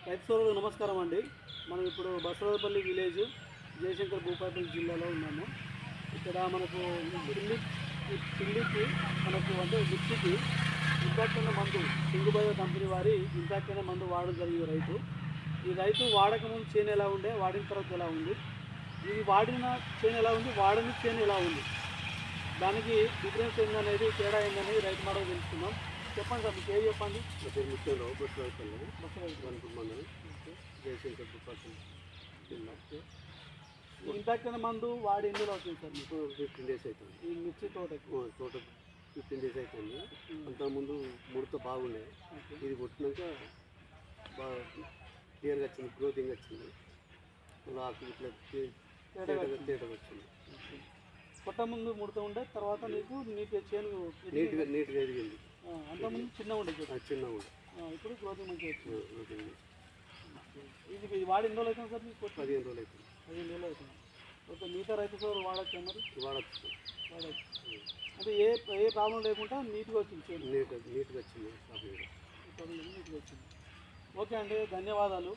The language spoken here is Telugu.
రైతు సోదరులకు నమస్కారం అండి. మనం ఇప్పుడు బసవపల్లి విలేజ్ జయశంకర్ భూపాలపల్లి జిల్లాలో ఉన్నాము. ఇక్కడ మనకు పిల్లికి మనకు అంటే మిర్చికి ఇంపాక్ట్ ఉన్న మందు సింగుబయోర్ కంపెనీ వారి ఇంపాక్ట్ అయిన మందు వాడడం జరిగింది. ఈ రైతు వాడకముందు చేను ఎలా ఉండే, వాడిన తర్వాత ఎలా ఉంది, ఇది వాడిన చేను ఎలా ఉంది, వాడని చేను ఎలా ఉంది, దానికి డిఫరెన్స్ ఏందనేది, తేడా ఏందనేది రైతు మాట తెలుసుకుందాం. చెప్పండి సార్, మీకు ఏం చెప్పండి. ముఖ్యంలో బస్సు జయశంకర్ భూపాలపల్లి జిల్లా. ఇంపాక్ట్ అయిన మందు వాడి ఇందులో వచ్చింది సార్ మీకు? 15 days అవుతుంది. ఈ మిర్చి తోట 15 days అవుతుంది. అంతకుముందు ముడత బాగుండే, ఇది కొట్టినాక బాగా క్లియర్గా వచ్చింది, గ్రోతింగ్ వచ్చింది, ఆకు ఇట్లా తేటగా వచ్చింది. కొట్ట ముందు ముడత ఉండే, తర్వాత నీకు చేను నీట్గా ఎదిగింది. అంతకుముందు చిన్నగా ఉండేది, చిన్నగా ఉండే, ఇప్పుడు గ్రోతింగ్ మంచిగా వచ్చింది. గ్రోతింగ్. ఇది వాడి ఎన్ని రోజులు అవుతుంది సార్ మీకు? 15 రోజులు అవుతుంది. 15 రోజులు అవుతుంది. ఓకే, మిగతా రైతు సార్ వాడచ్చా మరి? వాడచ్చు. అంటే ఏ ప్రాబ్లం లేకుండా నీట్గా వచ్చింది చేను? నీట్గా వచ్చింది, నీట్గా వచ్చింది. ఓకే అండి, ధన్యవాదాలు.